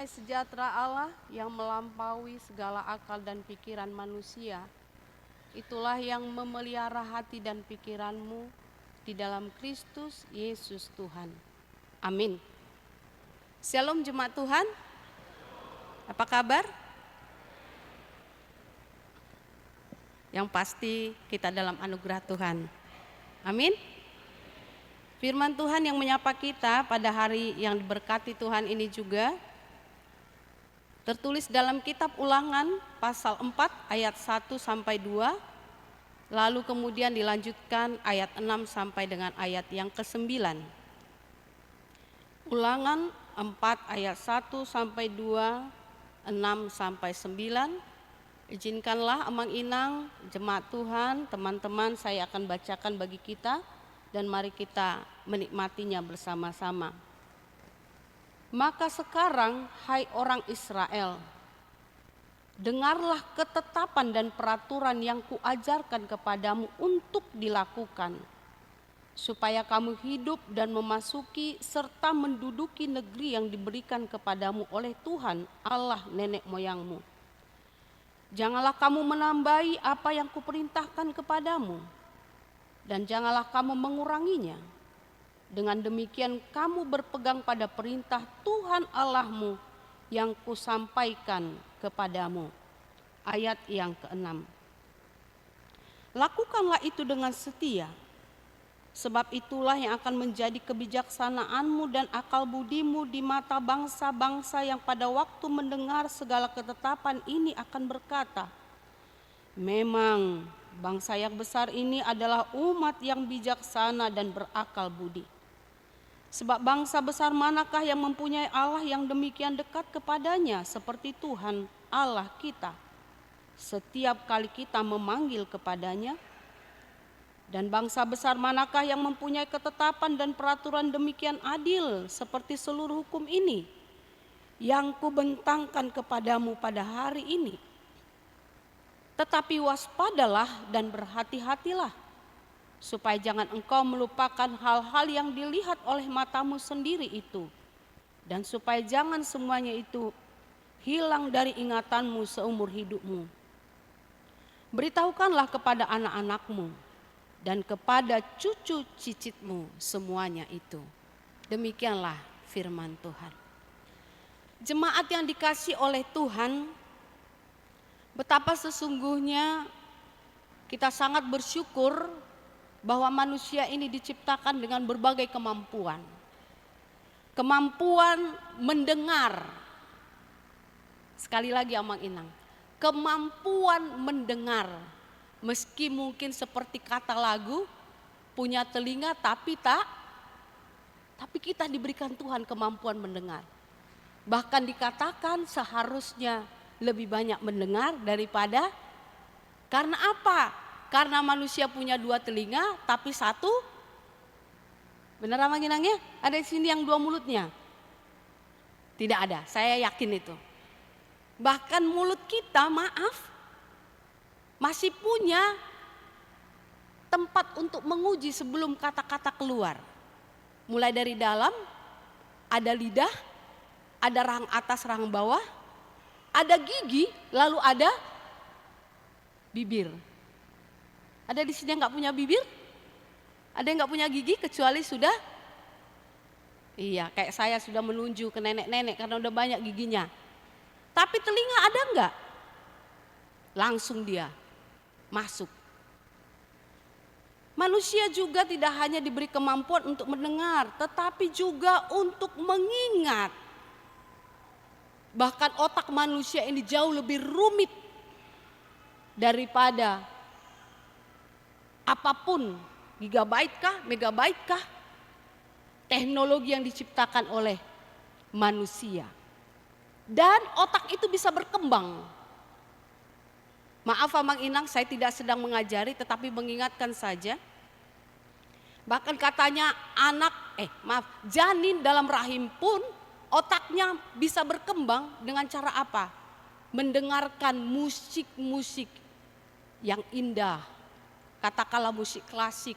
Sejahtera Allah yang melampaui segala akal dan pikiran manusia, itulah yang memelihara hati dan pikiranmu di dalam Kristus Yesus Tuhan. Amin. Shalom jemaat Tuhan. Apa kabar? Yang pasti kita dalam anugerah Tuhan. Amin. Firman Tuhan yang menyapa kita pada hari yang diberkati Tuhan ini juga tertulis dalam kitab Ulangan pasal 4 ayat 1 sampai 2, lalu kemudian dilanjutkan ayat 6 sampai dengan ayat yang ke-9. Ulangan 4 ayat 1 sampai 2, 6 sampai 9. Izinkanlah Amang Inang, jemaat Tuhan, teman-teman, saya akan bacakan bagi kita dan mari kita menikmatinya bersama-sama. Maka sekarang, hai orang Israel, dengarlah ketetapan dan peraturan yang kuajarkan kepadamu untuk dilakukan, supaya kamu hidup dan memasuki serta menduduki negeri yang diberikan kepadamu oleh Tuhan Allah nenek moyangmu. Janganlah kamu menambahi apa yang kuperintahkan kepadamu, dan janganlah kamu menguranginya. Dengan demikian kamu berpegang pada perintah Tuhan Allahmu yang kusampaikan kepadamu. Ayat yang ke-6. Lakukanlah itu dengan setia, sebab itulah yang akan menjadi kebijaksanaanmu dan akal budimu di mata bangsa-bangsa yang pada waktu mendengar segala ketetapan ini akan berkata, memang bangsa yang besar ini adalah umat yang bijaksana dan berakal budi. Sebab bangsa besar manakah yang mempunyai Allah yang demikian dekat kepadanya seperti Tuhan Allah kita setiap kali kita memanggil kepadanya? Dan bangsa besar manakah yang mempunyai ketetapan dan peraturan demikian adil seperti seluruh hukum ini yang kubentangkan kepadamu pada hari ini? Tetapi waspadalah dan berhati-hatilah, supaya jangan engkau melupakan hal-hal yang dilihat oleh matamu sendiri itu, dan supaya jangan semuanya itu hilang dari ingatanmu seumur hidupmu. Beritahukanlah kepada anak-anakmu dan kepada cucu cicitmu semuanya itu. Demikianlah firman Tuhan. Jemaat yang dikasihi oleh Tuhan, betapa sesungguhnya kita sangat bersyukur bahwa manusia ini diciptakan dengan berbagai kemampuan. Kemampuan mendengar. Sekali lagi Amang Inang, kemampuan mendengar. Meski mungkin seperti kata lagu, punya telinga tapi kita diberikan Tuhan kemampuan mendengar. Bahkan dikatakan seharusnya lebih banyak mendengar daripada, karena apa? Karena manusia punya 2 telinga tapi 1, benar Amang Inang ya? Ada di sini yang 2 mulutnya? Tidak ada, saya yakin itu. Bahkan mulut kita, maaf, masih punya tempat untuk menguji sebelum kata-kata keluar. Mulai dari dalam, ada lidah, ada rahang atas, rahang bawah, ada gigi, lalu ada bibir. Ada di sini yang nggak punya bibir? Ada yang nggak punya gigi kecuali sudah? Iya, kayak saya sudah menunjuk ke nenek-nenek karena udah banyak giginya. Tapi telinga ada nggak? Langsung dia masuk. Manusia juga tidak hanya diberi kemampuan untuk mendengar, tetapi juga untuk mengingat. Bahkan otak manusia ini jauh lebih rumit daripada apapun, gigabyte kah, megabyte kah, teknologi yang diciptakan oleh manusia. Dan otak itu bisa berkembang. Maaf Amang Inang, saya tidak sedang mengajari tetapi mengingatkan saja. Bahkan katanya janin dalam rahim pun otaknya bisa berkembang dengan cara apa? Mendengarkan musik-musik yang indah. Katakanlah musik klasik.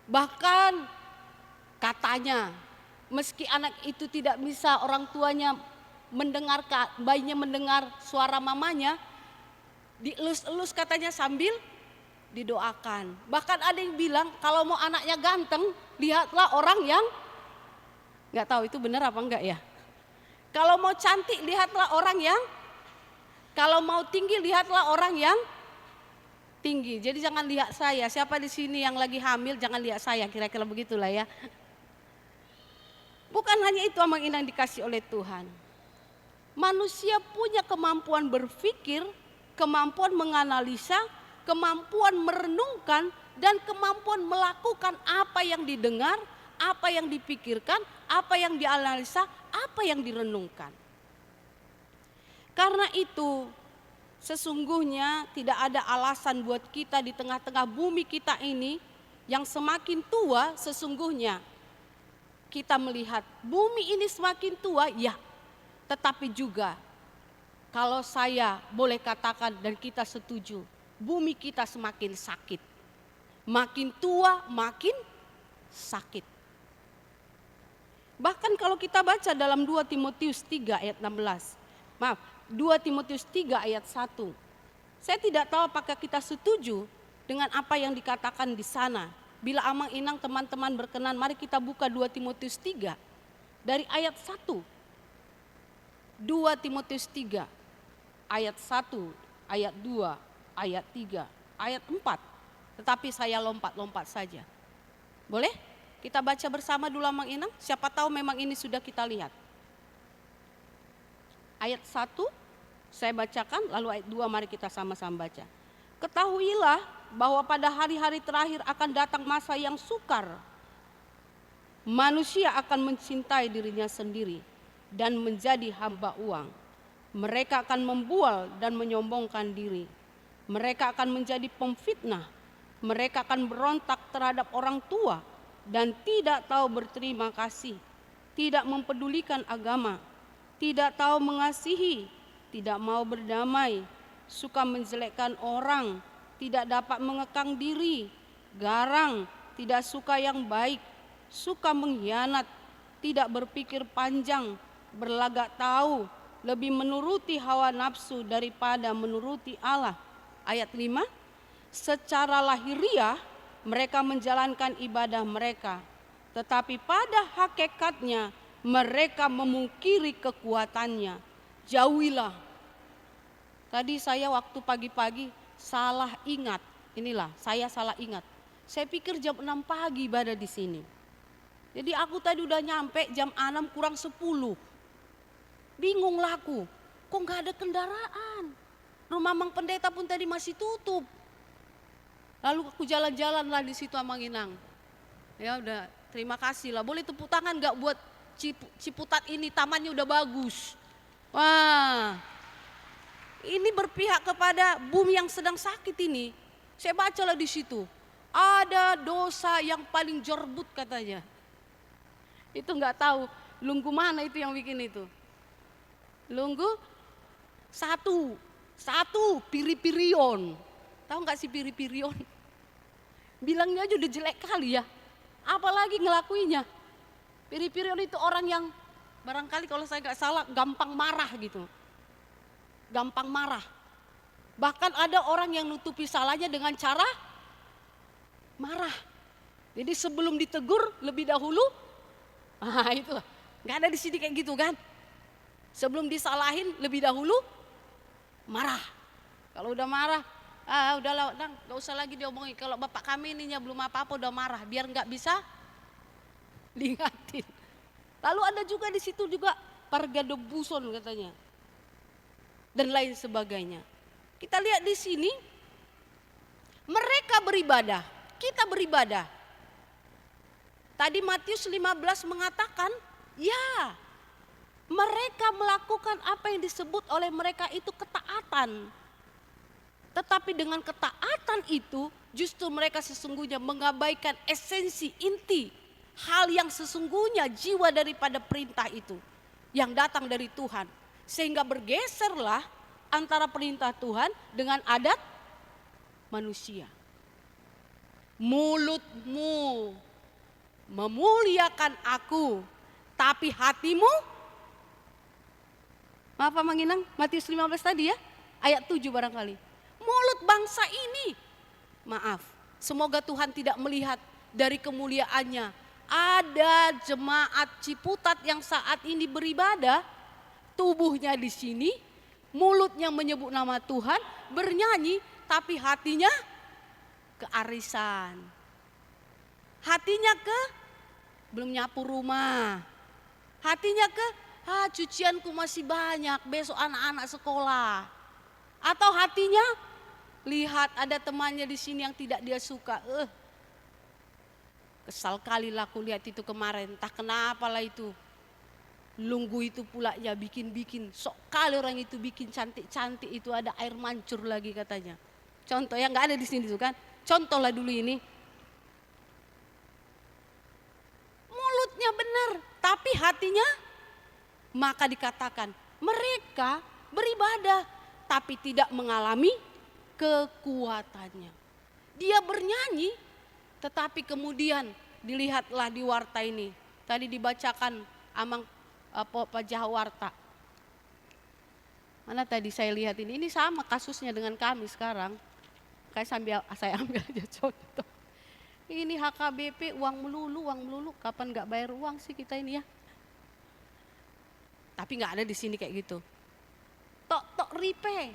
Bahkan katanya meski anak itu tidak bisa orang tuanya bayinya mendengar suara mamanya, dielus-elus katanya sambil didoakan. Bahkan ada yang bilang kalau mau anaknya ganteng, lihatlah orang yang, nggak tahu itu benar apa enggak ya. Kalau mau cantik lihatlah orang yang, kalau mau tinggi lihatlah orang yang tinggi. Jadi jangan lihat saya. Siapa di sini yang lagi hamil jangan lihat saya, kira-kira begitulah ya. Bukan hanya itu yang dikasih oleh Tuhan. Manusia punya kemampuan berpikir, kemampuan menganalisa, kemampuan merenungkan, dan kemampuan melakukan apa yang didengar, apa yang dipikirkan, apa yang dianalisa, apa yang direnungkan. Karena itu sesungguhnya tidak ada alasan buat kita di tengah-tengah bumi kita ini yang semakin tua. Sesungguhnya kita melihat bumi ini semakin tua, ya, tetapi juga kalau saya boleh katakan dan kita setuju, bumi kita semakin sakit. Makin tua makin sakit. Bahkan kalau kita baca dalam 2 Timotius 3 ayat 16. 2 Timotius 3 ayat 1. Saya tidak tahu apakah kita setuju dengan apa yang dikatakan di sana. Bila amang inang teman-teman berkenan, mari kita buka 2 Timotius 3 dari ayat 1. 2 Timotius 3 ayat 1, ayat 2, ayat 3, ayat 4. Tetapi saya lompat-lompat saja. Boleh? Kita baca bersama dulu amang inang. Siapa tahu memang ini sudah kita lihat. Ayat 1 saya bacakan, lalu ayat 2 mari kita sama-sama baca. Ketahuilah bahwa pada hari-hari terakhir akan datang masa yang sukar. Manusia akan mencintai dirinya sendiri dan menjadi hamba uang. Mereka akan membual dan menyombongkan diri. Mereka akan menjadi pemfitnah. Mereka akan berontak terhadap orang tua dan tidak tahu berterima kasih, tidak mempedulikan agama, tidak tahu mengasihi, tidak mau berdamai, suka menjelekkan orang, tidak dapat mengekang diri, garang, tidak suka yang baik, suka mengkhianat, tidak berpikir panjang, berlagak tahu, lebih menuruti hawa nafsu daripada menuruti Allah. Ayat 5, secara lahiriah mereka menjalankan ibadah mereka, tetapi pada hakikatnya mereka memungkiri kekuatannya. Jauhilah. Tadi saya waktu pagi-pagi salah ingat. Inilah, saya salah ingat. Saya pikir jam 6 pagi ibadah di sini. Jadi aku tadi udah nyampe jam 6 kurang 10. Bingung lah aku, kok gak ada kendaraan. Rumah Mang Pendeta pun tadi masih tutup. Lalu aku jalan-jalan lah di situ Amang Inang. Ya udah, terima kasih lah. Boleh tepuk tangan gak buat Ciputat ini, tamannya udah bagus. Wah, ini berpihak kepada bumi yang sedang sakit ini. Saya bacalah di situ, ada dosa yang paling jorbut katanya. Itu nggak tahu Lunggu mana itu yang bikin itu. Lunggu satu Piripirion. Tahu nggak sih Piripirion? Bilangnya aja udah jelek kali ya, apalagi ngelakuinya. Piripirion itu orang yang barangkali kalau saya nggak salah gampang marah gitu. Gampang marah. Bahkan ada orang yang nutupi salahnya dengan cara marah. Jadi sebelum ditegur lebih dahulu, itu nggak ada di sini kayak gitu kan. Sebelum disalahin lebih dahulu marah. Kalau udah marah, udahlah, nggak usah lagi diomongin. Kalau bapak kami ininya belum apa-apa udah marah, biar nggak bisa diingatin. Lalu ada juga di situ juga pargadebuson katanya, dan lain sebagainya. Kita lihat di sini, mereka beribadah, kita beribadah. Tadi Matius 15 mengatakan, ya, mereka melakukan apa yang disebut oleh mereka itu ketaatan. Tetapi dengan ketaatan itu justru mereka sesungguhnya mengabaikan esensi inti, hal yang sesungguhnya jiwa daripada perintah itu yang datang dari Tuhan. Sehingga bergeserlah antara perintah Tuhan dengan adat manusia. Mulutmu memuliakan aku, tapi hatimu Maaf Pak Manginang, Matius 15 tadi ya, ayat 7 barangkali. Mulut bangsa ini, maaf, semoga Tuhan tidak melihat dari kemuliaannya. Ada jemaat Ciputat yang saat ini beribadah, tubuhnya di sini, mulutnya menyebut nama Tuhan, bernyanyi, tapi hatinya ke arisan. Hatinya ke belum nyapu rumah. Hatinya ke cucianku masih banyak, besok anak-anak sekolah. Atau hatinya lihat ada temannya di sini yang tidak dia suka. Kesal kali lah aku lihat itu kemarin, entah kenapa lah itu. Lunggu itu pula ya bikin-bikin, sok kali orang itu bikin cantik-cantik, itu ada air mancur lagi katanya. Contoh yang nggak ada di sini tuh kan, contoh lah dulu ini. Mulutnya benar, tapi hatinya, maka dikatakan mereka beribadah tapi tidak mengalami kekuatannya. Dia bernyanyi tetapi kemudian dilihatlah di warta ini. Tadi dibacakan Amang Pajah Warta. Mana tadi saya lihat ini sama kasusnya dengan kami sekarang. Kayak saya ambil aja contoh. Ini HKBP uang melulu, kapan nggak bayar uang sih kita ini ya? Tapi nggak ada di sini kayak gitu. Tok ripe,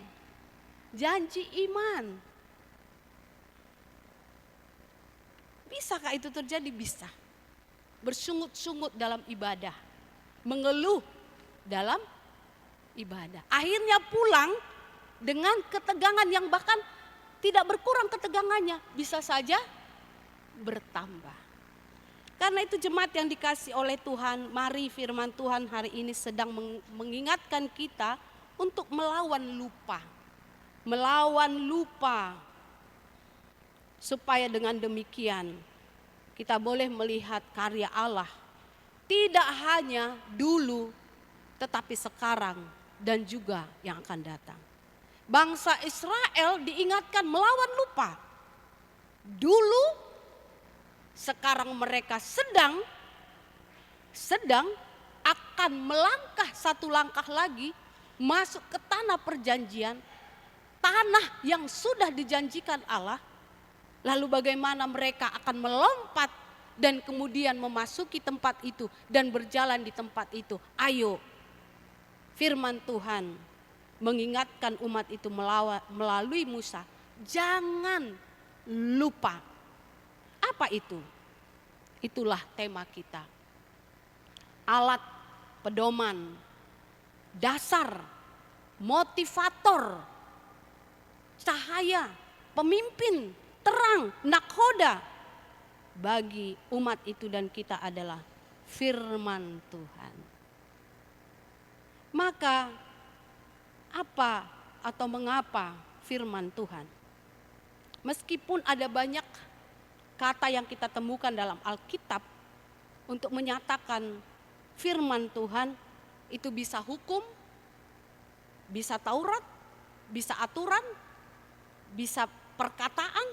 janji iman. Bisakah itu terjadi? Bisa. Bersungut-sungut dalam ibadah, mengeluh dalam ibadah. Akhirnya pulang dengan ketegangan yang bahkan tidak berkurang ketegangannya, bisa saja bertambah. Karena itu jemaat yang dikasih oleh Tuhan, mari firman Tuhan hari ini sedang mengingatkan kita untuk melawan lupa. Melawan lupa. Supaya dengan demikian kita boleh melihat karya Allah. Tidak hanya dulu tetapi sekarang dan juga yang akan datang. Bangsa Israel diingatkan melawan lupa. Dulu, sekarang mereka sedang akan melangkah satu langkah lagi masuk ke tanah perjanjian, tanah yang sudah dijanjikan Allah. Lalu bagaimana mereka akan melompat dan kemudian memasuki tempat itu dan berjalan di tempat itu. Ayo, firman Tuhan mengingatkan umat itu melalui Musa, jangan lupa. Apa itu? Itulah tema kita. Alat pedoman, dasar, motivator, cahaya, pemimpin, terang, nakhoda bagi umat itu dan kita adalah firman Tuhan. Maka apa atau mengapa firman Tuhan? Meskipun ada banyak kata yang kita temukan dalam Alkitab untuk menyatakan firman Tuhan itu bisa hukum, bisa Taurat, bisa aturan, bisa perkataan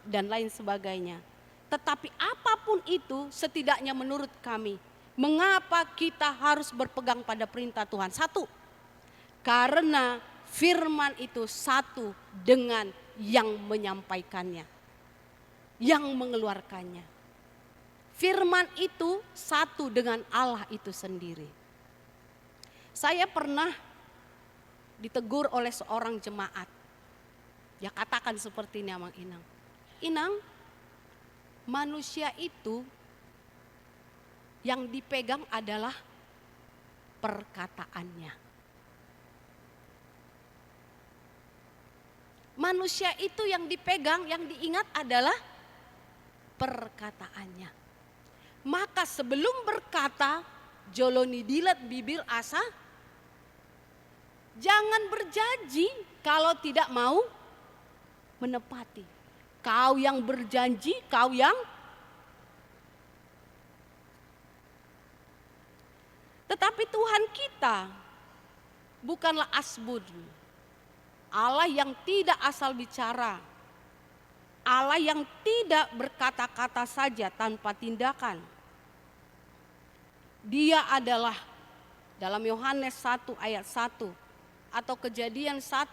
dan lain sebagainya. Tetapi apapun itu setidaknya menurut kami, mengapa kita harus berpegang pada perintah Tuhan? Satu, karena firman itu satu dengan yang menyampaikannya, yang mengeluarkannya. Firman itu satu dengan Allah itu sendiri. Saya pernah ditegur oleh seorang jemaat. Ya katakan seperti ini Amang Inang. Inang, manusia itu yang dipegang adalah perkataannya. Manusia itu yang dipegang, yang diingat adalah perkataannya. Maka sebelum berkata, joloni dilat bibir asa, jangan berjanji kalau tidak mau menepati. Kau yang berjanji, kau yang tetapi Tuhan kita bukanlah asbud. Allah yang tidak asal bicara. Allah yang tidak berkata-kata saja tanpa tindakan. Dia adalah dalam Yohanes 1 ayat 1. atau Kejadian 1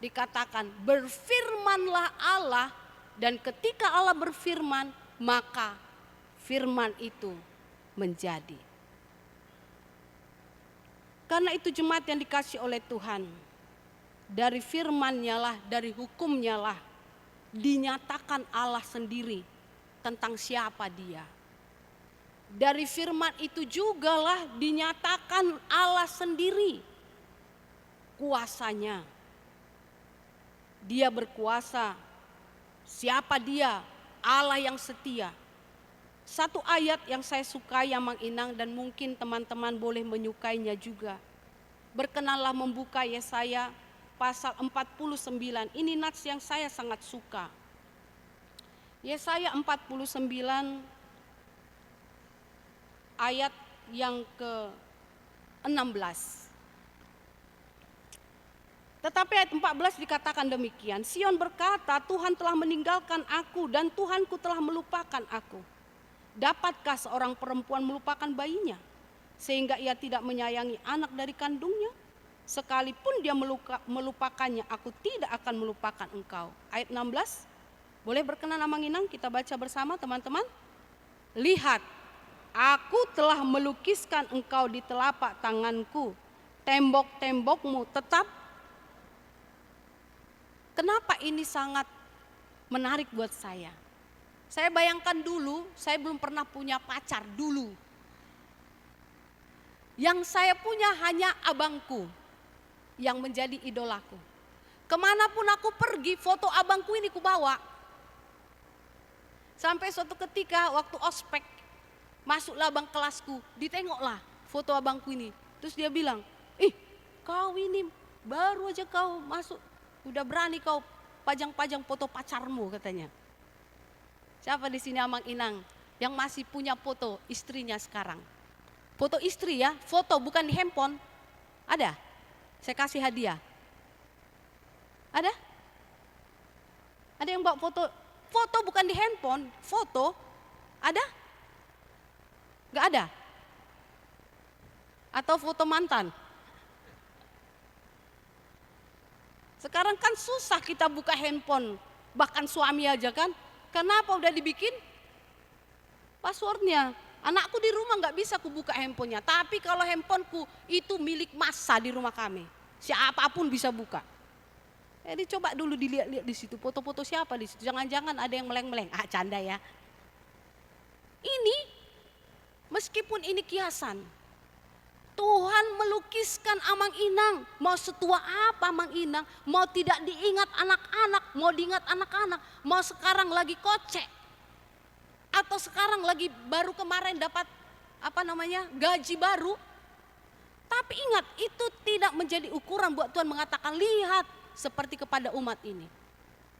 dikatakan berfirmanlah Allah, dan ketika Allah berfirman maka firman itu menjadi. Karena itu jemaat yang dikasih oleh Tuhan, dari firman-Nya lah, dari hukum-Nya lah dinyatakan Allah sendiri tentang siapa Dia. Dari firman itu jugalah dinyatakan Allah sendiri kuasanya. Dia berkuasa. Siapa Dia? Allah yang setia. Satu ayat yang saya sukai yang Mang Inang, dan mungkin teman-teman boleh menyukainya juga. Berkenanlah membuka Yesaya pasal 49. Ini nats yang saya sangat suka. Yesaya 49 ayat yang ke-16. Tetapi ayat 14 dikatakan demikian, Sion berkata, Tuhan telah meninggalkan aku dan Tuhanku telah melupakan aku. Dapatkah seorang perempuan melupakan bayinya, sehingga ia tidak menyayangi anak dari kandungnya? Sekalipun dia melupakannya, aku tidak akan melupakan engkau. Ayat 16, boleh berkenan Amang Inang kita baca bersama teman-teman. Lihat, aku telah melukiskan engkau di telapak tanganku, tembok-tembokmu tetap. Kenapa ini sangat menarik buat saya? Saya bayangkan dulu, saya belum pernah punya pacar dulu. Yang saya punya hanya abangku yang menjadi idolaku. Kemanapun aku pergi, foto abangku ini kubawa. Sampai suatu ketika waktu ospek, masuklah abang kelasku, ditengoklah foto abangku ini. Terus dia bilang, kau ini baru aja kau masuk, udah berani kau pajang-pajang foto pacarmu katanya. Siapa di sini Amang Inang yang masih punya foto istrinya sekarang? Foto istri ya, foto bukan di handphone. Ada? Saya kasih hadiah. Ada? Ada yang bawa foto? Foto bukan di handphone, foto. Ada? Gak ada? Atau foto mantan? Sekarang kan susah kita buka handphone, bahkan suami aja kan. Kenapa? Udah dibikin passwordnya. Anakku di rumah gak bisa kubuka handphonenya, tapi kalau handphoneku itu milik massa di rumah kami, siapapun bisa buka. Jadi coba dulu dilihat-lihat di situ, foto-foto siapa di situ. Jangan-jangan ada yang meleng-meleng. Canda ya. Ini meskipun ini kiasan, Tuhan melukiskan Amang Inang. Mau setua apa Amang Inang, mau tidak diingat anak-anak, mau diingat anak-anak, mau sekarang lagi kocek, atau sekarang lagi baru kemarin dapat gaji baru. Tapi ingat, itu tidak menjadi ukuran buat Tuhan mengatakan, lihat seperti kepada umat ini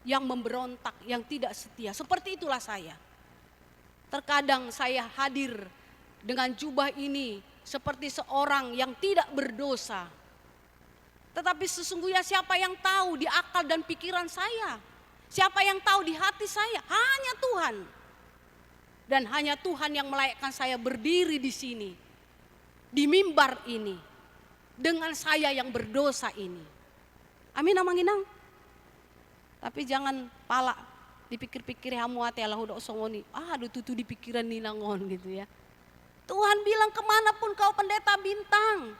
yang memberontak, yang tidak setia. Seperti itulah saya. Terkadang saya hadir dengan jubah ini seperti seorang yang tidak berdosa. Tetapi sesungguhnya siapa yang tahu di akal dan pikiran saya? Siapa yang tahu di hati saya? Hanya Tuhan. Dan hanya Tuhan yang melayakkan saya berdiri di sini, di mimbar ini, dengan saya yang berdosa ini. Amin Amang Inang. Tapi jangan pala dipikir-pikir hamuate Allah udah osongoni. Aduh tutu di pikiran ninangon gitu ya. Tuhan bilang kemanapun kau pendeta bintang,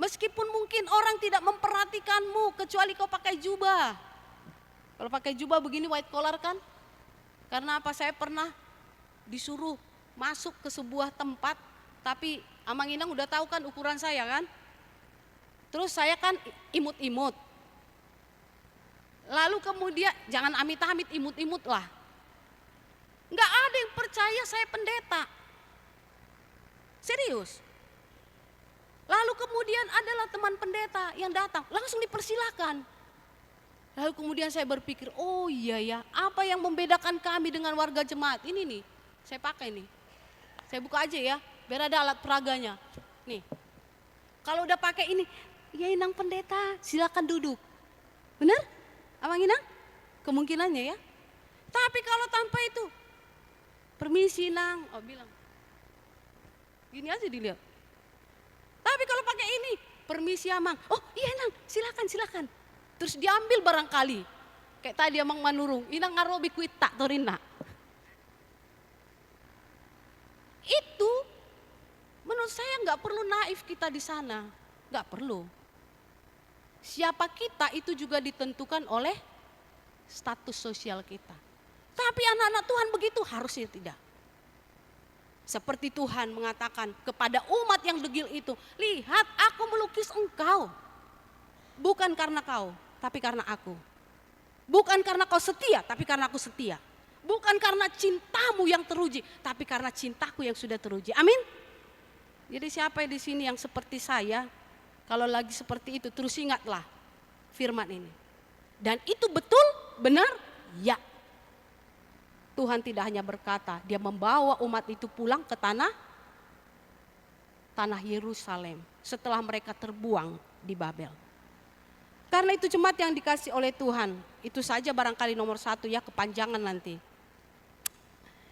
meskipun mungkin orang tidak memperhatikanmu kecuali kau pakai jubah. Kalau pakai jubah begini white collar kan? Karena apa, saya pernah disuruh masuk ke sebuah tempat, tapi Amang Inang udah tahu kan ukuran saya kan? Terus saya kan imut-imut. Lalu kemudian jangan amit-amit imut-imut lah. Nggak ada yang percaya saya pendeta. Serius. Lalu kemudian adalah teman pendeta yang datang, langsung dipersilakan. Lalu kemudian saya berpikir, oh iya ya, apa yang membedakan kami dengan warga jemaat? Ini nih, saya pakai nih. Saya buka aja ya, biar ada alat peraganya. Nih, kalau udah pakai ini, ya Inang pendeta, silakan duduk. Benar? Amang Inang? Kemungkinannya ya. Tapi kalau tanpa itu, permisi Nang, oh bilang. Gini aja dilihat. Tapi kalau pakai ini, permisi Amang. Oh iya Nang, silakan. silakan. Terus diambil barangkali. Kayak tadi Amang Manurung, inang ngarobi kuita torina. Itu menurut saya nggak perlu naif kita di sana, nggak perlu. Siapa kita itu juga ditentukan oleh status sosial kita. Tapi anak-anak Tuhan begitu harusnya tidak. Seperti Tuhan mengatakan kepada umat yang degil itu, lihat aku melukis engkau. Bukan karena kau, tapi karena aku. Bukan karena kau setia, tapi karena aku setia. Bukan karena cintamu yang teruji, tapi karena cintaku yang sudah teruji. Amin. Jadi siapa di sini yang seperti saya, kalau lagi seperti itu terus ingatlah firman ini. Dan itu betul, benar, ya. Tuhan tidak hanya berkata, dia membawa umat itu pulang ke tanah Yerusalem setelah mereka terbuang di Babel. Karena itu jemaat yang dikasih oleh Tuhan, itu saja barangkali nomor 1 ya, kepanjangan nanti.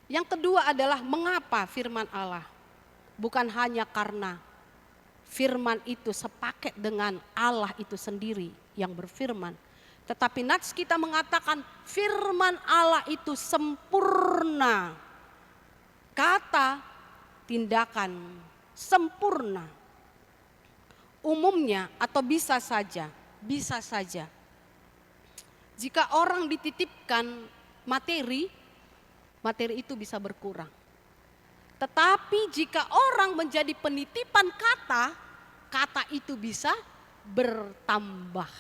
Yang kedua adalah mengapa firman Allah? Bukan hanya karena firman itu sepaket dengan Allah itu sendiri yang berfirman. Tetapi nats kita mengatakan firman Allah itu sempurna. Kata, tindakan, sempurna. Umumnya atau bisa saja. Jika orang dititipkan materi itu bisa berkurang. Tetapi jika orang menjadi penitipan kata itu bisa bertambah.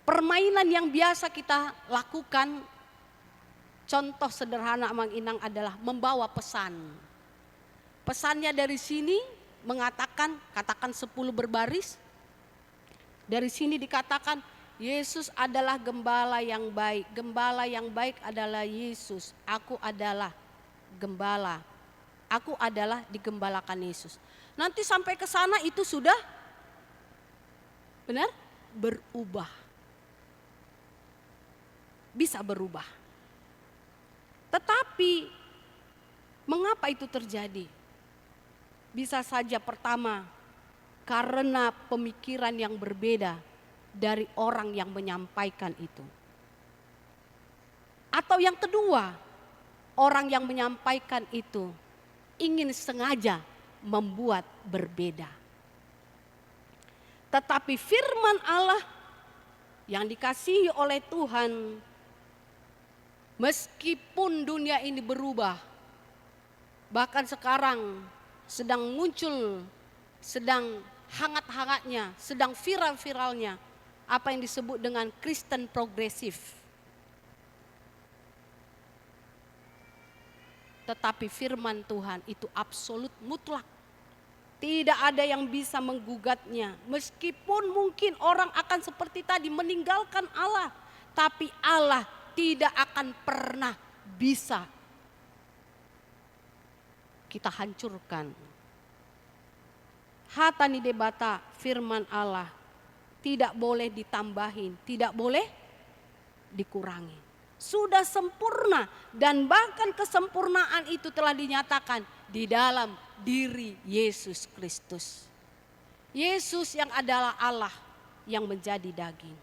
Permainan yang biasa kita lakukan, contoh sederhana Amang Inang adalah membawa pesan. Pesannya dari sini mengatakan, katakan 10 berbaris. Dari sini dikatakan Yesus adalah gembala yang baik. Gembala yang baik adalah Yesus. Aku adalah gembala. Aku adalah digembalakan Yesus. Nanti sampai ke sana itu sudah benar berubah. Bisa berubah. Tetapi mengapa itu terjadi? Bisa saja pertama karena pemikiran yang berbeda dari orang yang menyampaikan itu. Atau yang kedua, orang yang menyampaikan itu ingin sengaja membuat berbeda. Tetapi firman Allah yang dikasihi oleh Tuhan, meskipun dunia ini berubah, bahkan sekarang sedang muncul, sedang hangat-hangatnya, sedang viral-viralnya apa yang disebut dengan Kristen progresif. Tetapi firman Tuhan itu absolut mutlak. Tidak ada yang bisa menggugatnya. Meskipun mungkin orang akan seperti tadi meninggalkan Allah, tapi Allah tidak akan pernah bisa kita hancurkan. Hatani debata firman Allah tidak boleh ditambahin, tidak boleh dikurangi. Sudah sempurna dan bahkan kesempurnaan itu telah dinyatakan di dalam diri Yesus Kristus. Yesus yang adalah Allah yang menjadi daging.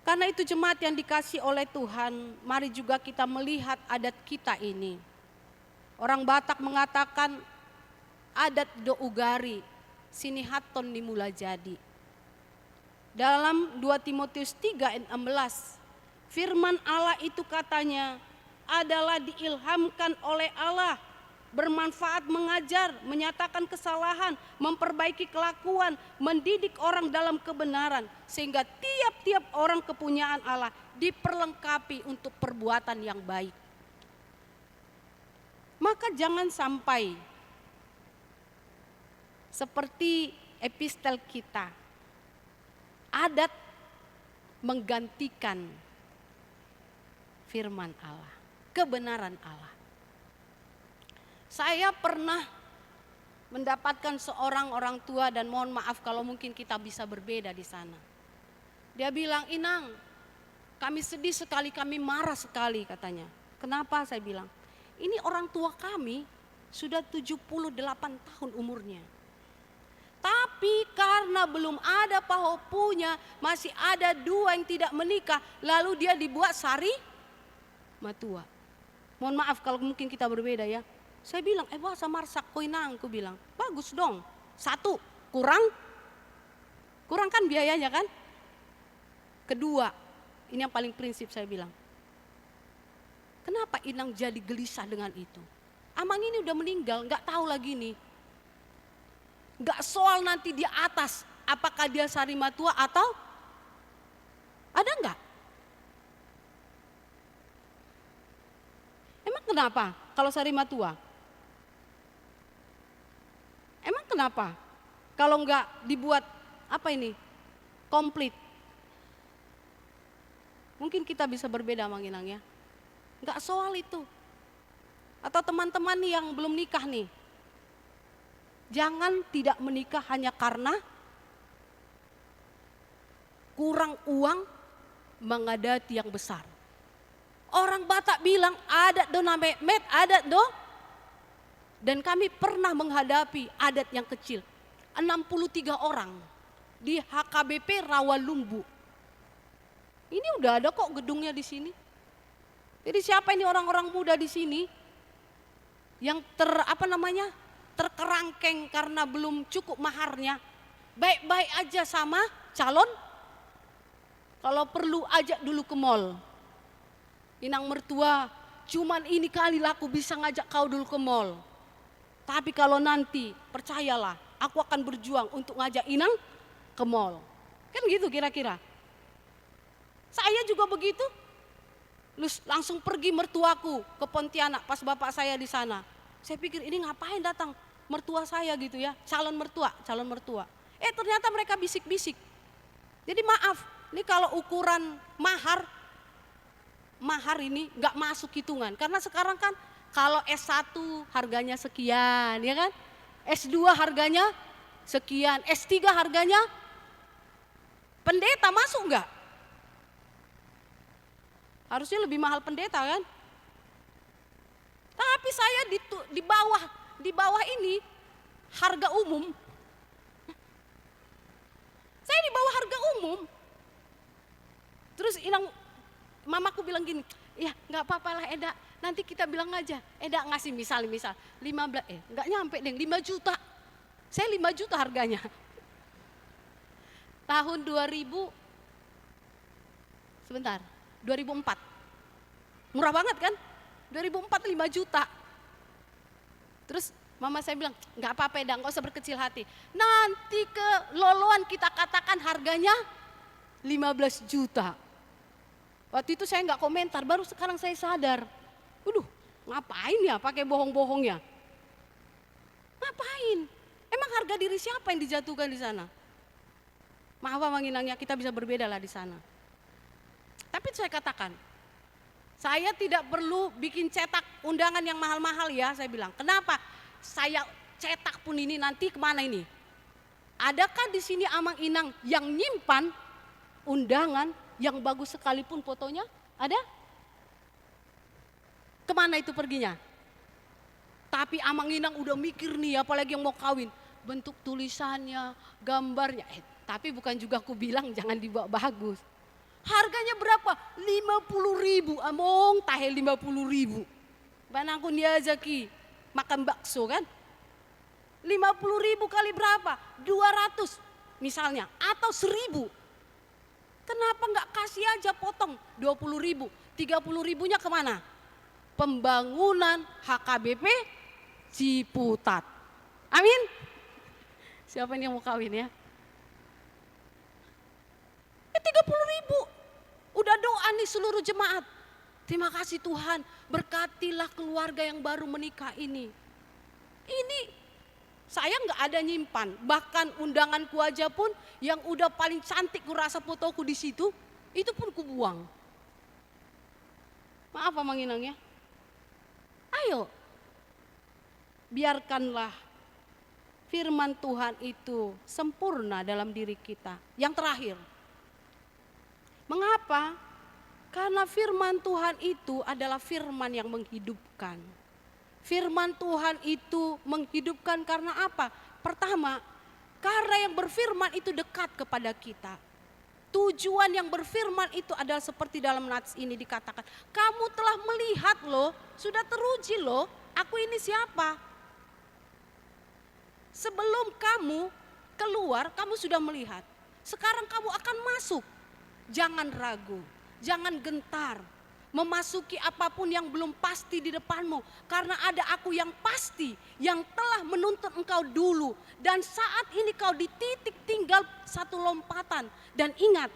Karena itu jemaat yang dikasih oleh Tuhan, mari juga kita melihat adat kita ini. Orang Batak mengatakan adat do ugari, sini haton dimula jadi. Dalam 2 Timotius 3 ayat 16, firman Allah itu katanya adalah diilhamkan oleh Allah, bermanfaat mengajar, menyatakan kesalahan, memperbaiki kelakuan, mendidik orang dalam kebenaran, sehingga tiap-tiap orang kepunyaan Allah diperlengkapi untuk perbuatan yang baik. Maka jangan sampai seperti epistel kita, adat menggantikan firman Allah, kebenaran Allah. Saya pernah mendapatkan seorang orang tua, dan mohon maaf kalau mungkin kita bisa berbeda di sana. Dia bilang, Inang, kami sedih sekali, kami marah sekali katanya. Kenapa? Saya bilang, ini orang tua kami sudah 78 tahun umurnya. Tapi karena belum ada pahopunya, masih ada 2 yang tidak menikah, lalu dia dibuat sari matua. Mohon maaf kalau mungkin kita berbeda ya. Saya bilang, bahasa marsak koinang, aku bilang, bagus dong. 1, kurang kan biayanya kan? Kedua, ini yang paling prinsip saya bilang. Kenapa Inang jadi gelisah dengan itu? Amang ini udah meninggal, gak tahu lagi nih. Gak soal nanti di atas, apakah dia sari matua atau ada enggak? Emang kenapa kalau sari matua? Emang kenapa kalau enggak dibuat komplit? Mungkin kita bisa berbeda Mang Inang ya. Enggak soal itu. Atau teman-teman nih yang belum nikah nih. Jangan tidak menikah hanya karena kurang uang mengadati yang besar. Orang Batak bilang adat do namet, adat do. Dan kami pernah menghadapi adat yang kecil. 63 orang di HKBP Rawalumbu. Ini udah ada kok gedungnya di sini. Jadi siapa ini orang-orang muda di sini yang terkerangkeng karena belum cukup maharnya, baik-baik aja sama calon, kalau perlu ajak dulu ke mall. Inang mertua, cuman ini kali lah aku bisa ngajak kau dulu ke mall. Tapi kalau nanti, percayalah, aku akan berjuang untuk ngajak Inang ke mall. Kan gitu kira-kira. Saya juga begitu. Langsung pergi mertuaku ke Pontianak pas bapak saya di sana. Saya pikir ini ngapain datang mertua saya gitu ya, calon mertua. Ternyata mereka bisik-bisik. Jadi maaf, ini kalau ukuran mahar ini nggak masuk hitungan. Karena sekarang kan kalau S1 harganya sekian, ya kan? S2 harganya sekian, S3 harganya, pendeta masuk nggak? Harusnya lebih mahal pendeta kan? Tapi saya di bawah ini harga umum. Saya di bawah harga umum. Terus mamaku bilang gini, ya nggak apa-apa lah Eda, nanti kita bilang aja. Eda ngasih misal 15, nggak nyampe deh 5 juta. Saya 5 juta harganya. Tahun 2004. Murah banget kan? 2004 5 juta. Terus mama saya bilang, nggak apa-apa Eda, nggak usah berkecil hati. Nanti ke loloan kita katakan harganya 15 juta. Waktu itu saya nggak komentar, baru sekarang saya sadar. Waduh, ngapain ya pakai bohong-bohong ya? Ngapain? Emang harga diri siapa yang dijatuhkan di sana? Maaf Mang Inangnya, kita bisa berbeda lah di sana. Tapi saya katakan, saya tidak perlu bikin cetak undangan yang mahal-mahal ya, saya bilang. Kenapa? Saya cetak pun ini nanti kemana ini? Adakah di sini Amang Inang yang nyimpan undangan yang bagus sekalipun fotonya? Ada? Kemana itu perginya? Tapi Amang Inang udah mikir nih, apalagi yang mau kawin. Bentuk tulisannya, gambarnya. Tapi bukan juga aku bilang jangan dibawa bagus. Harganya berapa? 50.000. Among tahe 50.000. Banangku niazaki makan bakso kan? 50.000 kali berapa? 200 misalnya atau 1.000. Kenapa nggak kasih aja potong 20.000? 30.000-nya kemana? Pembangunan HKBP Ciputat. Amin. Siapa ini yang mau kawin ya? 30.000. Udah doa nih seluruh jemaat. Terima kasih Tuhan, berkatilah keluarga yang baru menikah ini. Ini saya nggak ada nyimpan, bahkan undanganku aja pun yang udah paling cantik kurasa fotoku di situ, itu pun kubuang. Maaf Mang Inang ya. Ayo, biarkanlah firman Tuhan itu sempurna dalam diri kita. Yang terakhir, mengapa? Karena firman Tuhan itu adalah firman yang menghidupkan. Firman Tuhan itu menghidupkan karena apa? Pertama, Karena yang berfirman itu dekat kepada kita. Tujuan yang berfirman itu adalah seperti dalam nats ini dikatakan, kamu telah melihat loh, sudah teruji loh, aku ini siapa. Sebelum kamu keluar, kamu sudah melihat. Sekarang kamu akan masuk. Jangan ragu, jangan gentar memasuki apapun yang belum pasti di depanmu. Karena ada aku yang pasti, yang telah menuntun engkau dulu. Dan saat ini kau di titik tinggal satu lompatan. Dan ingat,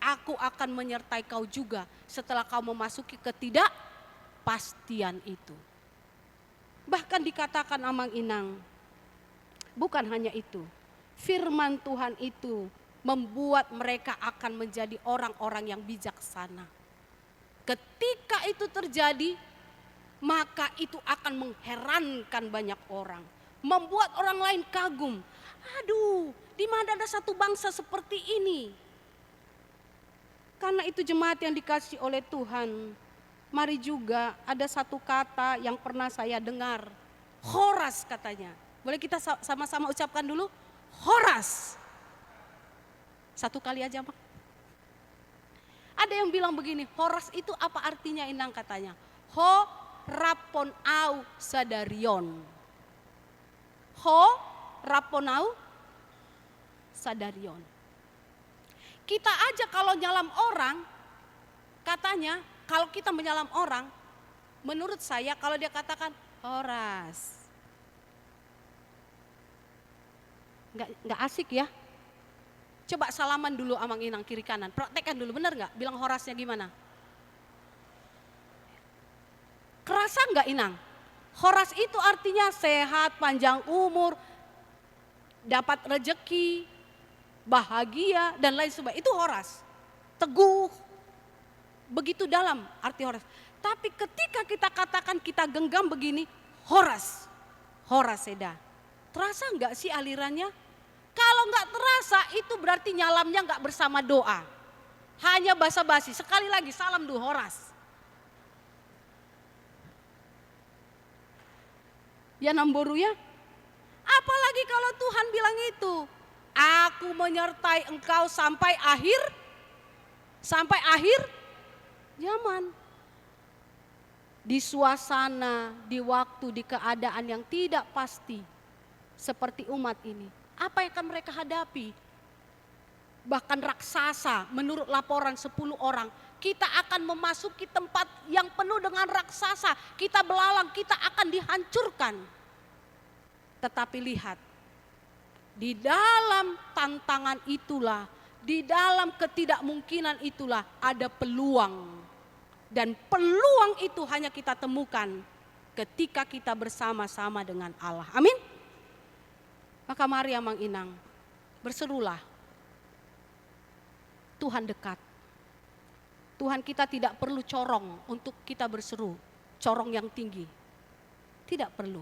aku akan menyertai kau juga setelah kau memasuki ketidakpastian itu. Bahkan dikatakan Amang Inang, bukan hanya itu, firman Tuhan itu membuat mereka akan menjadi orang-orang yang bijaksana. Ketika itu terjadi, maka itu akan mengherankan banyak orang. Membuat orang lain kagum. Aduh, di mana ada satu bangsa seperti ini? Karena itu jemaat yang dikasih oleh Tuhan, mari juga ada satu kata yang pernah saya dengar. Horas katanya. Boleh kita sama-sama ucapkan dulu? Horas. Satu kali aja, Mak. Ada yang bilang begini, horas itu apa artinya Inang katanya? Ho rapon au sadarion. Ho rapon au sadarion. Kita aja kalau nyalam orang, katanya kalau kita menyalam orang, menurut saya kalau dia katakan horas, nggak asik ya. Coba salaman dulu Amang Inang kiri kanan, praktekkan dulu, benar nggak? Bilang horasnya gimana? Kerasa nggak Inang? Horas itu artinya sehat, panjang umur, dapat rejeki, bahagia dan lain sebagainya. Itu horas, teguh, begitu dalam arti horas. Tapi ketika kita katakan kita genggam begini, horas, horas seda. Terasa nggak sih alirannya? Kalau nggak terasa itu berarti nyalamnya nggak bersama doa. Hanya basa-basi. Sekali lagi salam dulu horas. Ya namboru ya. Apalagi kalau Tuhan bilang itu. Aku menyertai engkau sampai akhir zaman. Di suasana, di waktu, di keadaan yang tidak pasti. Seperti umat ini. Apa yang akan mereka hadapi? Bahkan raksasa menurut laporan 10 orang. Kita akan memasuki tempat yang penuh dengan raksasa. Kita belalang, kita akan dihancurkan. Tetapi lihat, di dalam tantangan itulah, di dalam ketidakmungkinan itulah ada peluang. Dan peluang itu hanya kita temukan ketika kita bersama-sama dengan Allah. Amin. Maka mari Amang Inang, berserulah. Tuhan dekat. Tuhan kita tidak perlu corong untuk kita berseru. Corong yang tinggi. Tidak perlu.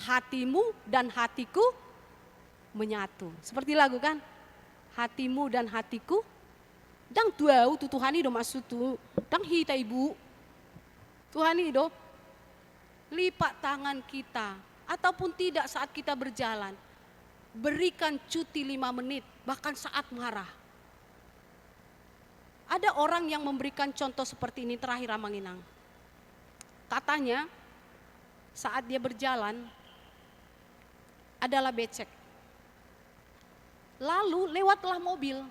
Hatimu dan hatiku menyatu. Seperti lagu kan? Hatimu dan hatiku. Dang tuau tu Tuhan itu maksud tu. Dang hita ibu. Tuhan itu lipat tangan kita. Ataupun tidak saat kita berjalan. Berikan cuti 5 menit, bahkan saat marah. Ada orang yang memberikan contoh seperti ini terakhir Amang Inang. Katanya saat dia berjalan adalah becek. Lalu lewatlah mobil.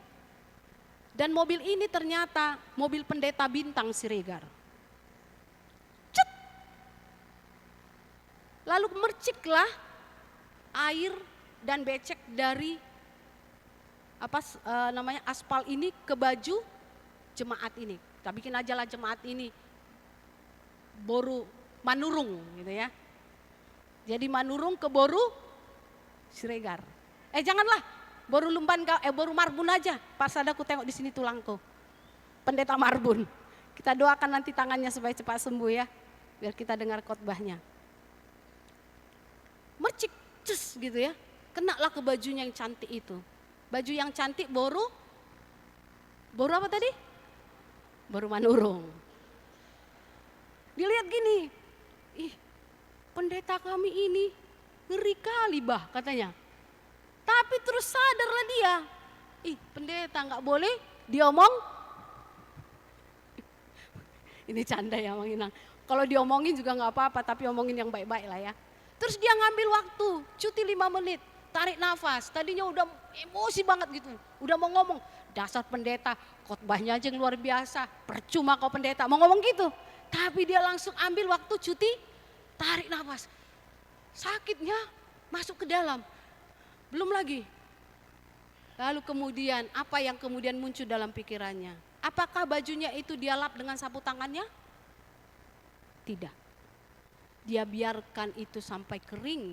Dan mobil ini ternyata mobil pendeta Bintang Siregar. Cet! Lalu merciklah air dan becek dari aspal ini ke baju jemaat ini. Kita bikin aja lah jemaat ini boru manurung gitu ya. Jadi manurung ke boru Siregar. Janganlah boru lumban boru marbun aja. Pas ada aku tengok di sini tulangku. Pendeta marbun. Kita doakan nanti tangannya supaya cepat sembuh ya. Biar kita dengar khotbahnya. Mercik cus gitu ya. Kenalah ke bajunya yang cantik itu. Baju yang cantik boru apa tadi? Boru manurung. Dilihat gini, pendeta kami ini ngeri kali bah katanya. Tapi terus sadarlah dia, pendeta nggak boleh diomong. Ini canda ya Mang Inang. Kalau diomongin juga nggak apa-apa, tapi omongin yang baik-baik lah ya. Terus dia ngambil waktu, cuti 5 menit, tarik nafas. Tadinya udah emosi banget gitu, udah mau ngomong, dasar pendeta, khotbahnya aja yang luar biasa, percuma kau pendeta, mau ngomong gitu. Tapi dia langsung ambil waktu cuti, tarik nafas. Sakitnya masuk ke dalam, belum lagi. Lalu kemudian apa yang kemudian muncul dalam pikirannya? Apakah bajunya itu dia lap dengan sapu tangannya? Tidak. Dia biarkan itu sampai kering.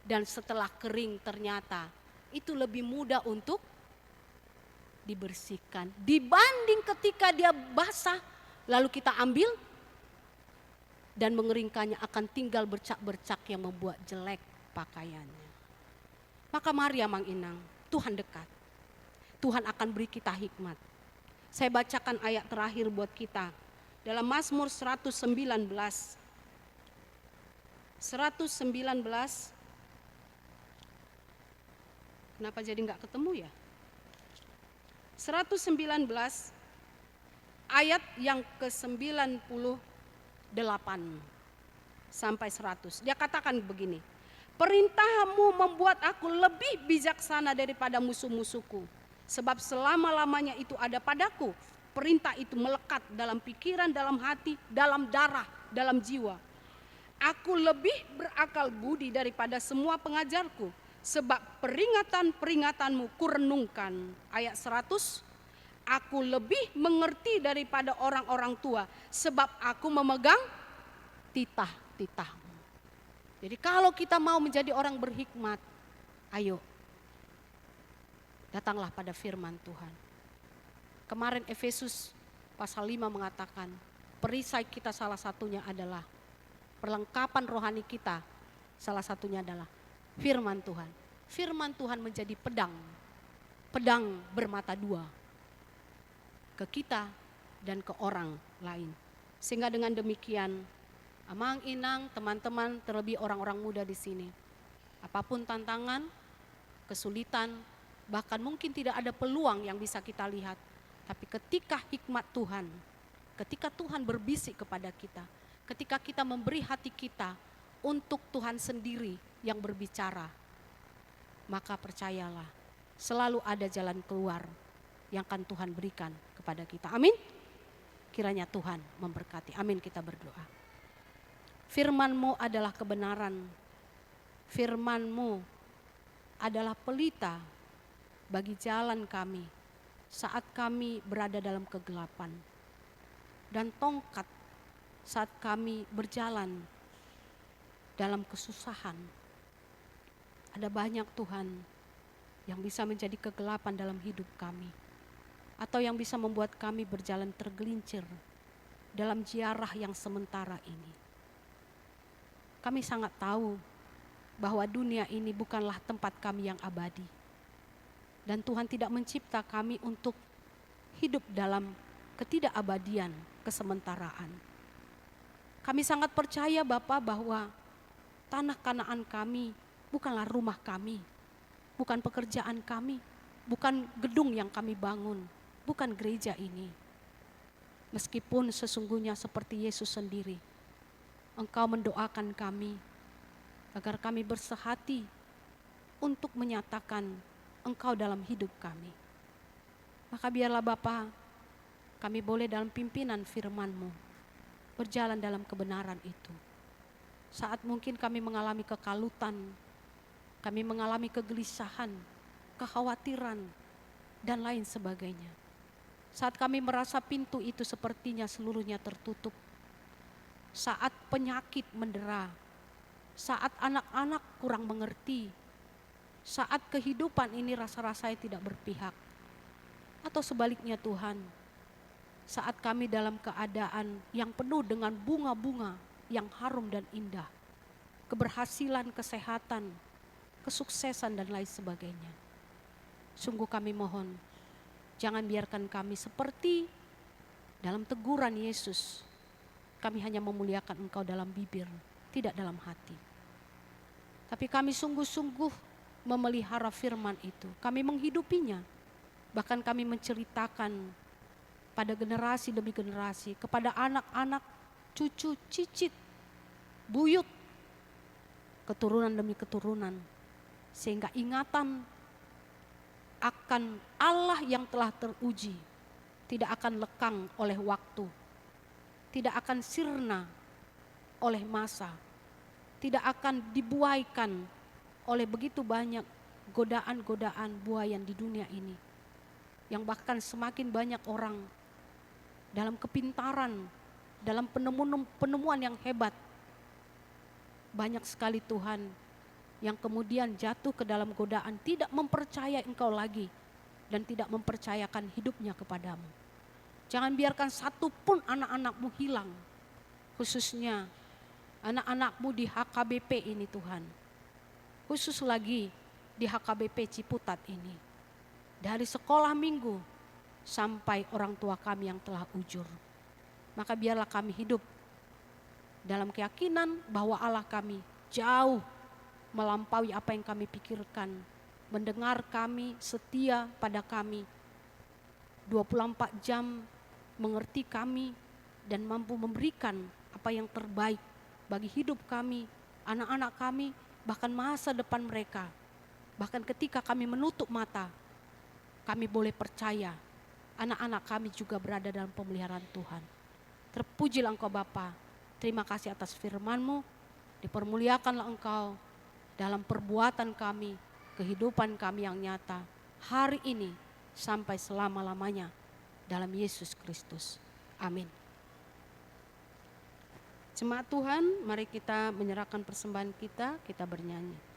Dan setelah kering ternyata itu lebih mudah untuk dibersihkan. Dibanding ketika dia basah lalu kita ambil dan mengeringkannya, akan tinggal bercak-bercak yang membuat jelek pakaiannya. Maka mari ya Mang Inang, Tuhan dekat. Tuhan akan beri kita hikmat. Saya bacakan ayat terakhir buat kita. Dalam Mazmur 119. 119. Kenapa jadi enggak ketemu ya? 119 ayat yang ke-98 sampai 100. Dia katakan begini. Perintahmu membuat aku lebih bijaksana daripada musuh-musuhku. Sebab selama-lamanya itu ada padaku. Perintah itu melekat dalam pikiran, dalam hati, dalam darah, dalam jiwa. Aku lebih berakal budi daripada semua pengajarku. Sebab peringatan-peringatanmu kurenungkan. Ayat 100. Aku lebih mengerti daripada orang-orang tua. Sebab aku memegang titah-titahmu. Jadi kalau kita mau menjadi orang berhikmat, ayo datanglah pada firman Tuhan. Kemarin Efesus pasal 5 mengatakan, perisai kita salah satunya adalah, perlengkapan rohani kita salah satunya adalah firman Tuhan. Firman Tuhan menjadi pedang bermata dua ke kita dan ke orang lain. Sehingga dengan demikian, Mang Inang, teman-teman, terlebih orang-orang muda di sini, apapun tantangan, kesulitan, bahkan mungkin tidak ada peluang yang bisa kita lihat, tapi ketika hikmat Tuhan, ketika Tuhan berbisik kepada kita, ketika kita memberi hati kita untuk Tuhan sendiri yang berbicara, maka percayalah, selalu ada jalan keluar yang akan Tuhan berikan kepada kita. Amin. Kiranya Tuhan memberkati. Amin, kita berdoa. Firman-Mu adalah kebenaran. Firman-Mu adalah pelita bagi jalan kami saat kami berada dalam kegelapan, dan tongkat saat kami berjalan dalam kesusahan. Ada banyak Tuhan yang bisa menjadi kegelapan dalam hidup kami, atau yang bisa membuat kami berjalan tergelincir dalam ziarah yang sementara ini. Kami sangat tahu bahwa dunia ini bukanlah tempat kami yang abadi. Dan Tuhan tidak mencipta kami untuk hidup dalam ketidakabadian, kesementaraan. Kami sangat percaya Bapa bahwa tanah Kanaan kami bukanlah rumah kami, bukan pekerjaan kami, bukan gedung yang kami bangun, bukan gereja ini. Meskipun sesungguhnya seperti Yesus sendiri, Engkau mendoakan kami agar kami bersehati untuk menyatakan Engkau dalam hidup kami. Maka biarlah Bapa, kami boleh dalam pimpinan firman-Mu berjalan dalam kebenaran itu. Saat mungkin kami mengalami kekalutan, kami mengalami kegelisahan, kekhawatiran, dan lain sebagainya. Saat kami merasa pintu itu sepertinya seluruhnya tertutup. Saat penyakit mendera, saat anak-anak kurang mengerti, saat kehidupan ini rasa-rasanya tidak berpihak. Atau sebaliknya Tuhan, saat kami dalam keadaan yang penuh dengan bunga-bunga yang harum dan indah, keberhasilan, kesehatan, kesuksesan dan lain sebagainya. Sungguh kami mohon, jangan biarkan kami seperti dalam teguran Yesus, kami hanya memuliakan Engkau dalam bibir, tidak dalam hati. Tapi kami sungguh-sungguh memelihara firman itu. Kami menghidupinya. Bahkan kami menceritakan pada generasi demi generasi, kepada anak-anak, cucu, cicit, buyut, keturunan demi keturunan. Sehingga ingatan akan Allah yang telah teruji tidak akan lekang oleh waktu, tidak akan sirna oleh masa, tidak akan dibuaikan oleh begitu banyak godaan-godaan buayan di dunia ini. Yang bahkan semakin banyak orang dalam kepintaran, dalam penemuan yang hebat. Banyak sekali Tuhan yang kemudian jatuh ke dalam godaan, tidak mempercayai Engkau lagi dan tidak mempercayakan hidupnya kepadamu. Jangan biarkan satu pun anak-anak-Mu hilang, khususnya anak-anak-Mu di HKBP ini Tuhan. Khusus lagi di HKBP Ciputat ini. Dari sekolah minggu sampai orang tua kami yang telah ujur. Maka biarlah kami hidup dalam keyakinan bahwa Allah kami jauh melampaui apa yang kami pikirkan. Mendengar kami, setia pada kami. 24 jam mengerti kami dan mampu memberikan apa yang terbaik bagi hidup kami, anak-anak kami, bahkan masa depan mereka. Bahkan ketika kami menutup mata, kami boleh percaya anak-anak kami juga berada dalam pemeliharaan Tuhan. Terpujilah Engkau Bapa. Terima kasih atas firman-Mu. Dipermuliakanlah Engkau dalam perbuatan kami, kehidupan kami yang nyata hari ini sampai selama-lamanya dalam Yesus Kristus. Amin. Jemaat Tuhan, mari kita menyerahkan persembahan kita bernyanyi.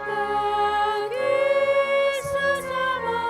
Bagi sesama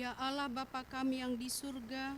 Ya Allah Bapa kami yang di surga,